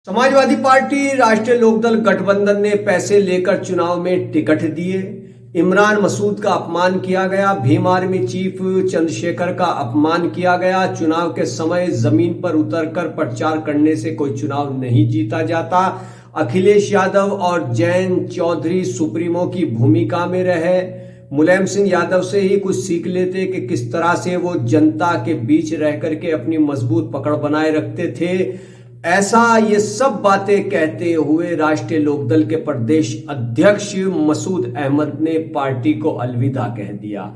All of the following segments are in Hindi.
समाजवादी पार्टी राष्ट्रीय लोकदल गठबंधन ने पैसे लेकर चुनाव में टिकट दिए। इमरान मसूद का अपमान किया गया। भीम आर्मी चीफ चंद्रशेखर का अपमान किया गया। चुनाव के समय जमीन पर उतरकर प्रचार करने से कोई चुनाव नहीं जीता जाता। अखिलेश यादव और जयंत चौधरी सुप्रीमो की भूमिका में रहे। मुलायम सिंह यादव से ही कुछ सीख लेते कि किस तरह से वो जनता के बीच रह करके अपनी मजबूत पकड़ बनाए रखते थे। ऐसा ये सब बातें कहते हुए राष्ट्रीय लोकदल के प्रदेश अध्यक्ष मसूद अहमद ने पार्टी को अलविदा कह दिया।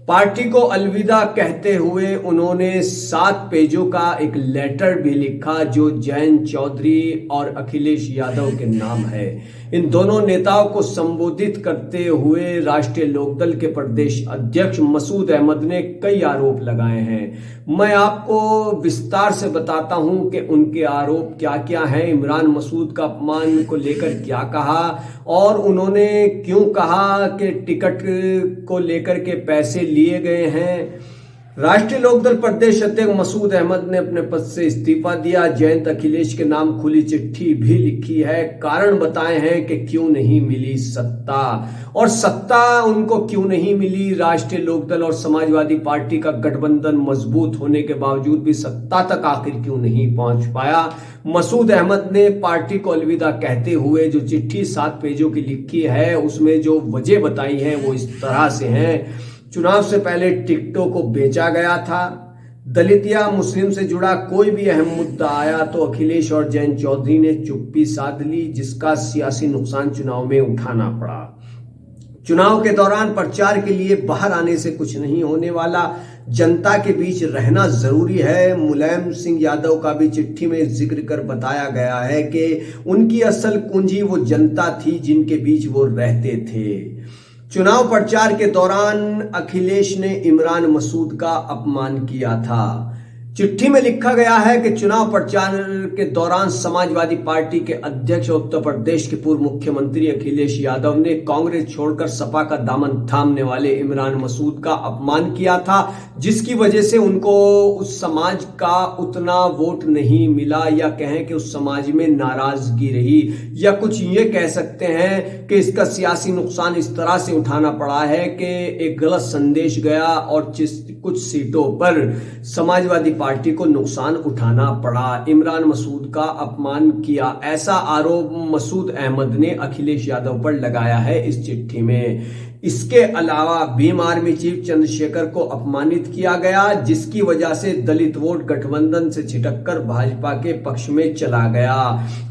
पार्टी को अलविदा कहते हुए उन्होंने 7 पेजों का एक लेटर भी लिखा जो जयंत चौधरी और अखिलेश यादव के नाम है। इन दोनों नेताओं को संबोधित करते हुए राष्ट्रीय लोकदल के प्रदेश अध्यक्ष मसूद अहमद ने कई आरोप लगाए हैं। मैं आपको विस्तार से बताता हूं कि उनके आरोप क्या क्या हैं। इमरान मसूद का अपमान को लेकर क्या कहा और उन्होंने क्यों कहा कि टिकट को लेकर के पैसे लिए गए हैं। राष्ट्रीय लोकदल प्रदेश अध्यक्ष मसूद अहमद ने अपने पद से इस्तीफा दिया। जयंत अखिलेश के नाम खुली चिट्ठी भी लिखी है। कारण बताए हैं कि क्यों नहीं मिली सत्ता और सत्ता उनको क्यों नहीं मिली। राष्ट्रीय लोकदल और समाजवादी पार्टी का गठबंधन मजबूत होने के बावजूद भी सत्ता तक आखिर क्यों नहीं पहुंच पाया। मसूद अहमद ने पार्टी को अलविदा कहते हुए जो चिट्ठी 7 पेजों की लिखी है उसमें जो वजह बताई है वो इस तरह से है। चुनाव से पहले टिकटों को बेचा गया था। दलित या मुस्लिम से जुड़ा कोई भी अहम मुद्दा आया तो अखिलेश और जयंत चौधरी ने चुप्पी साध ली, जिसका सियासी नुकसान चुनाव में उठाना पड़ा। चुनाव के दौरान प्रचार के लिए बाहर आने से कुछ नहीं होने वाला, जनता के बीच रहना जरूरी है। मुलायम सिंह यादव का भी चिट्ठी में जिक्र कर बताया गया है कि उनकी असल कुंजी वो जनता थी जिनके बीच वो रहते थे। चुनाव प्रचार के दौरान अखिलेश ने इमरान मसूद का अपमान किया था। चिट्ठी में लिखा गया है कि चुनाव प्रचार के दौरान समाजवादी पार्टी के अध्यक्ष और उत्तर प्रदेश के पूर्व मुख्यमंत्री अखिलेश यादव ने कांग्रेस छोड़कर सपा का दामन थामने वाले इमरान मसूद का अपमान किया था, जिसकी वजह से उनको उस समाज का उतना वोट नहीं मिला या कहें कि उस समाज में नाराजगी रही, या कुछ ये कह सकते हैं कि इसका सियासी नुकसान इस तरह से उठाना पड़ा है कि एक गलत संदेश गया और कुछ सीटों पर समाजवादी पार्टी को नुकसान उठाना पड़ा। इमरान मसूद का अपमान किया, ऐसा आरोप मसूद अहमद ने अखिलेश यादव पर लगाया है इस चिट्ठी में। इसके अलावा भीम आर्मी चीफ चंद्रशेखर को अपमानित किया गया, जिसकी वजह से दलित वोट गठबंधन से छिटककर भाजपा के पक्ष में चला गया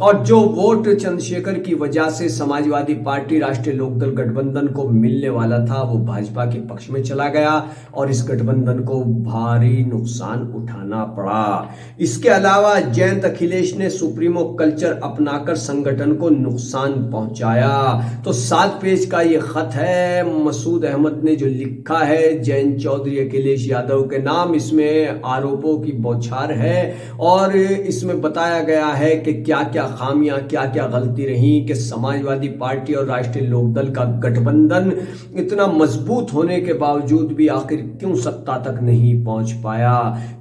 और जो वोट चंद्रशेखर की वजह से समाजवादी पार्टी राष्ट्रीय लोकदल गठबंधन को मिलने वाला था वो भाजपा के पक्ष में चला गया और इस गठबंधन को भारी नुकसान उठाना पड़ा। इसके अलावा जयंत अखिलेश ने सुप्रीमो कल्चर अपनाकर संगठन को नुकसान पहुंचाया। तो 7 पेज का ये खत है मसूद अहमद ने जो लिखा है जयंत चौधरी अखिलेश यादव के नाम। इसमें आरोपों की बौछार है और इसमें बताया गया है कि क्या क्या खामियां क्या क्या गलती रही कि समाजवादी पार्टी और राष्ट्रीय लोकदल का गठबंधन इतना मजबूत होने के बावजूद भी आखिर क्यों सत्ता तक नहीं पहुंच पाया।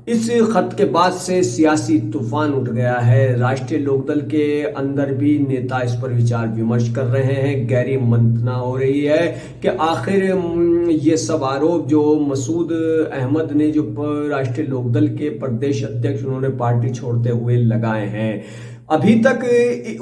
इस खत के बाद से सियासी तूफान उठ गया है। राष्ट्रीय लोकदल के अंदर भी नेता इस पर विचार विमर्श कर रहे हैं। गहरी मंथना हो रही है कि आखिर ये सब आरोप जो मसूद अहमद ने जो राष्ट्रीय लोकदल के प्रदेश अध्यक्ष उन्होंने पार्टी छोड़ते हुए लगाए हैं, अभी तक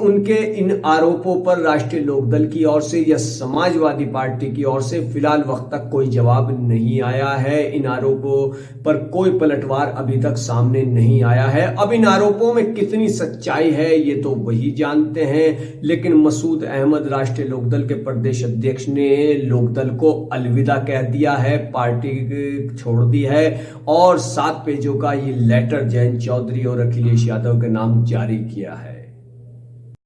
उनके इन आरोपों पर राष्ट्रीय लोकदल की ओर से या समाजवादी पार्टी की ओर से फिलहाल वक्त तक कोई जवाब नहीं आया है। इन आरोपों पर कोई पलटवार अभी तक सामने नहीं आया है। अब इन आरोपों में कितनी सच्चाई है ये तो वही जानते हैं, लेकिन मसूद अहमद राष्ट्रीय लोकदल के प्रदेश अध्यक्ष ने लोकदल को अलविदा कह दिया है, पार्टी छोड़ दी है और 7 पेजों का ये लेटर जयंत चौधरी और अखिलेश यादव के नाम जारी किया है।